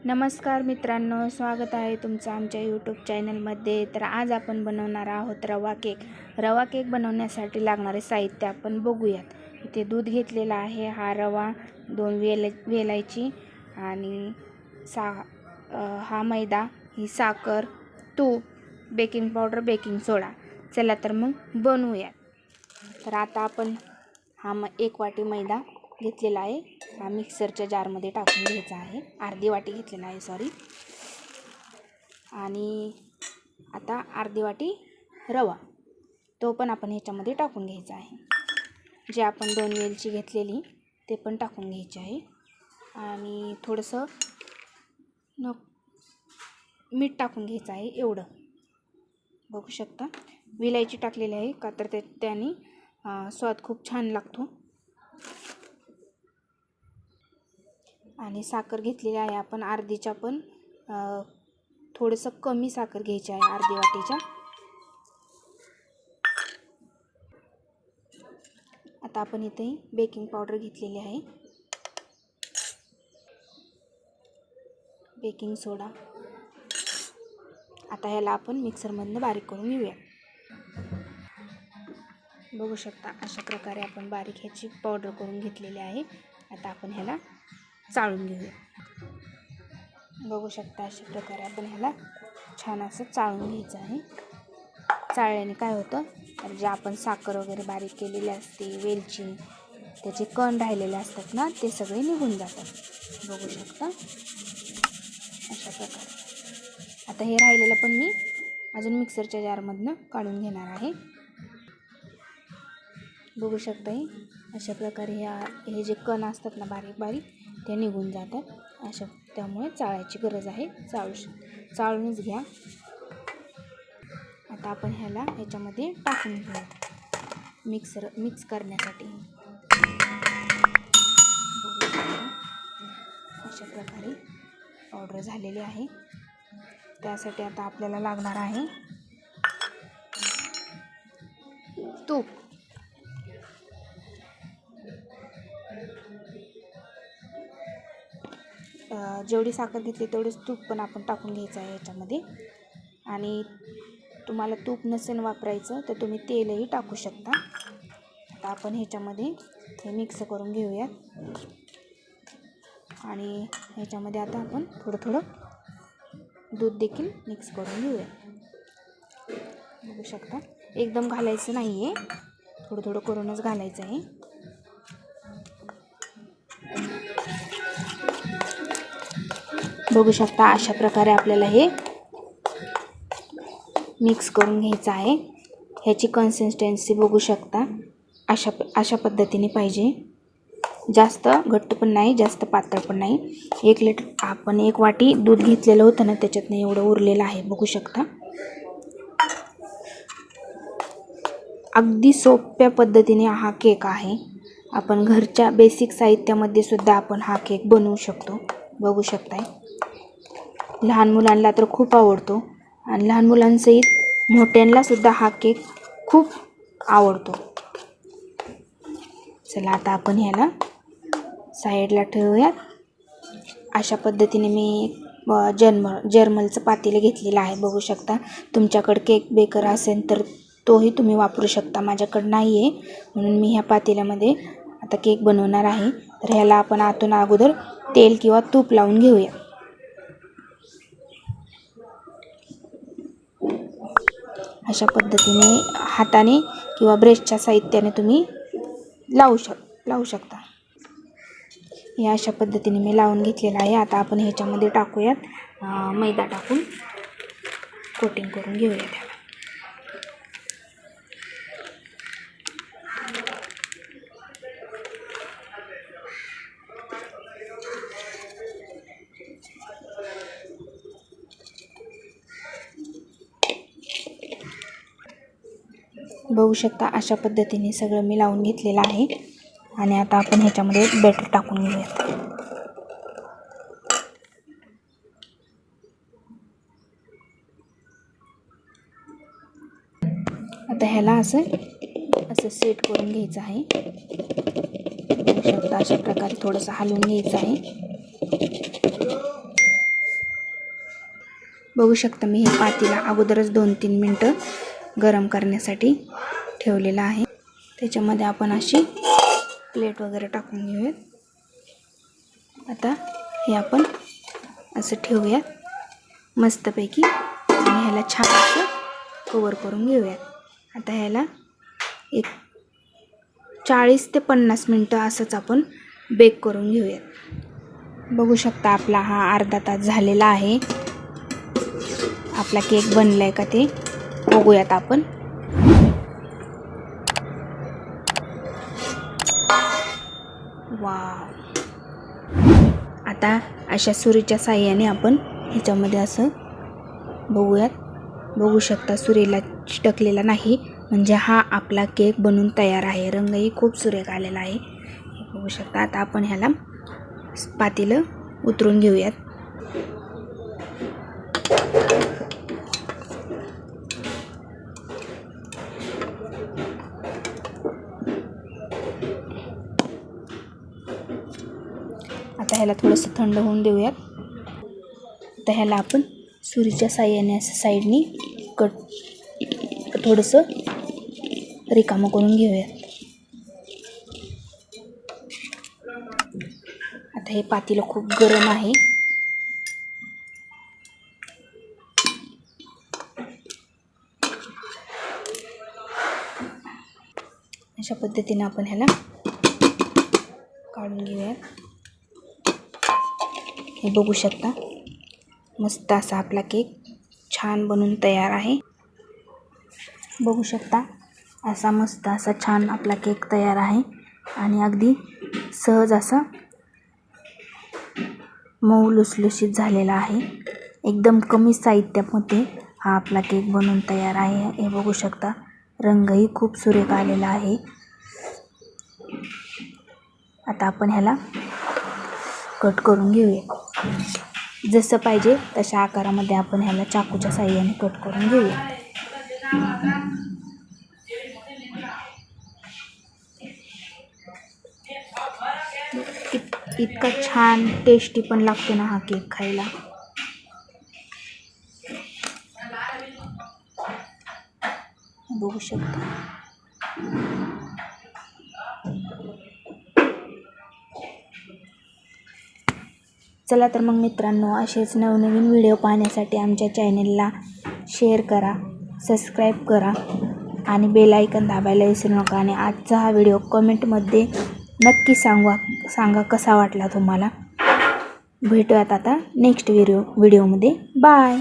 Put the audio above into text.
नमस्कार मित्रांनो, स्वागत आहे तुमचं आमच्या यूट्यूब चॅनलमध्ये। तर आज आपण बनवणार आहोत रवा केक। रवा केक बनवण्यासाठी लागणारे साहित्य आपण बघूयात। इथे दूध घेतलेला आहे, हा रवा, 2 वेलायची आणि हा मैदा, ही साखर, तूप, बेकिंग पावडर, बेकिंग सोडा। चला तर मग बनवूयात। तर आता आपण एक वाटी मैदा घेतलेला आहे, हा मिक्सरच्या जारमध्ये टाकून घ्यायचा आहे। अर्धी वाटी घेतलेला आहे, सॉरी। आणि आता अर्धी वाटी रवा, तो पण आपण ह्याच्यामध्ये टाकून घ्यायचा आहे। जे आपण 2 वेलची घेतलेली ते पण टाकून घ्यायचे आहे। आणि थोडंसं मीठ टाकून घ्यायचं आहे, एवढं। बघू शकता विलायची टाकलेली आहे, का तर त्याने स्वाद खूप छान लागतो। आणि साखर घेतलेली आहे आपण अर्धीच्या पण थोडंसं कमी साखर घ्यायची आहे, अर्धी वाटीच्या। आता आपण इथे बेकिंग पावडर घेतलेली आहे, बेकिंग सोडा। आता ह्याला आपण मिक्सरमधून बारीक करून घेऊया। बघू शकता अशा प्रकारे आपण बारीक ह्याची पावडर करून घेतलेली आहे। आता आपण ह्याला चाळून घेऊया। बघू शकता अशा प्रकारे आपण ह्याला छान असं चाळून घ्यायचं आहे। चाळल्याने काय होतं, तर जे आपण साखर वगैरे बारीक केलेली असते, वेलची, त्याचे कण राहिलेले असतात ना, ते सगळे निघून जातात। बघू शकता अशा प्रकारे। आता हे राहिलेलं पण मी अजून मिक्सरच्या जारमधनं काढून घेणार आहे। बघू शकता अशा प्रकारे हे जे कण असतात ना बारीक बारीक, ते निघून जातात। त्यामुळे चाळायची गरज आहे, चाळूनच घ्या। आता आपण ह्याच्यामध्ये टाकून घेऊ मिक्स करण्यासाठी। अशा प्रकारे पावडर झालेली आहे। त्यासाठी आता आपल्याला लागणार आहे तूप। जेवढी साखर घेतली तेवढेच तूप पण आपण टाकून घ्यायचं आहे याच्यामध्ये। आणि तुम्हाला तूप नसेल वापरायचं तर तुम्ही तेलही टाकू शकता। आता आपण ह्याच्यामध्ये हे मिक्स करून घेऊयात। आणि ह्याच्यामध्ये आता आपण थोडं थोडं दूध देखील मिक्स करून घेऊया। बघू शकता एकदम घालायचं नाही आहे, थोडं थोडं करूनच घालायचं आहे। बघू शकता अशा प्रकारे आपल्याला हे मिक्स करून घ्यायचं आहे। ह्याची कन्सिस्टन्सी बघू शकता अशा पद्धतीने पाहिजे, जास्त घट्ट पण नाही, जास्त पातळ पण नाही। 1 लिटर आपण 1 वाटी दूध घेतलेलं होतं ना, त्याच्यातनं एवढं उरलेलं आहे। बघू शकता अगदी सोप्या पद्धतीने हा केक आहे। आपण घरच्या बेसिक साहित्यामध्ये सुद्धा आपण हा केक बनवू शकतो। बघू शकताय लहान मुलांना तर खूप आवडतो, आणि लहान मुलांसहित मोठ्यांना सुद्धा हा केक खूप आवडतो। चला आता आपण ह्याला साईडला ठेवूयात। अशा पद्धतीने मी जर्मलचं पातेलं घेतलेलं आहे। बघू शकता तुमच्याकडे केक बेकर असेल तर तोही तुम्ही वापरू शकता। माझ्याकडे नाही आहे म्हणून मी ह्या पातेल्यामध्ये आता केक बनवणार आहे। तर ह्याला आपण आतून अगोदर तेल किंवा तूप लावून घेऊया। अशा पद्धतीने हाताने किंवा ब्रशच्या साहित्याने तुम्ही लावू शकता। हे अशा पद्धतीने मी लावून घेतलेलं आहे। आता आपण ह्याच्यामध्ये टाकूयात मैदा, टाकून कोटिंग करून घेऊया त्याला। बघू शकता अशा पद्धतीने सगळं मी लावून घेतलेलं आहे। आणि आता आपण ह्याच्यामध्ये बॅटर टाकून घेऊयात। आता ह्याला असं सेट करून घ्यायचं आहे। बघू शकता अशा प्रकारे थोडंसं हलवून घ्यायचं आहे। बघू शकता मी हे पातेला अगोदरच 2-3 मिनटं गरम करण्यासाठी ठेवलेलं आहे. त्याच्यामध्ये आपण अशी प्लेट वगैरे टाकून घेऊयात. आता हे आपण असं ठेवूयात मस्तपैकी आणि ह्याला छान असं कवर करून घेऊयात. आता ह्याला एक 40 ते 50 मिनटं असंच आपण बेक करून घेऊयात. बघू शकता आपला हा अर्धा तास झालेला आहे. आपला केक बनलाय का ते बघूयात आपण. वाव. आता अशा सुरीच्या साहाय्याने आपण ह्याच्यामध्ये असं बघूयात. बघू शकता सुरीला चिटकलेला नाही, म्हणजे हा आपला केक बनून तयार आहे. रंगही खूप सुरेख आलेला आहे हे बघू शकता. आता आपण ह्याला पातेलं उतरून घेऊयात. आता ह्याला थोडंसं थंड होऊन देऊयात. आता ह्याला आपण सुरीच्या साहाय्याने असं साईडनी थोडंसं रिकामं करून घेऊयात. आता हे पातेलं खूप गरम आहे. अशा पद्धतीने आपण ह्याला काढून घेऊयात. हे बघू शकता मस्त असा आपला केक छान बनून तयार आहे. बघू शकता असा मस्त असा छान आपला केक तयार आहे आणि अगदी सहज असा मऊ लुसलुशीत झालेला आहे. एकदम कमी साहित्यामध्ये हा आपला केक बनून तयार आहे. हे बघू शकता रंगही खूप सुरेख आलेला आहे. आता आपण ह्याला कट करून घेऊया. जसं पाहिजे तशा आकारामध्ये आपण ह्याला चाकूच्या साहाय्याने कट करून घेऊया. इतका छान टेस्टी पण लागतो ना हा केक खायला. बघू शकता. चला तर मग मित्रांनो, असेच नवनवीन व्हिडिओ पाहण्यासाठी आमच्या चॅनलला शेअर करा, सबस्क्राईब करा आणि बेल आयकॉन दाबायला विसरू नका. आणि आजचा हा व्हिडिओ कमेंटमध्ये नक्की सांगा कसा वाटला तुम्हाला. भेटूयात आता नेक्स्ट व्हिडिओमध्ये. बाय.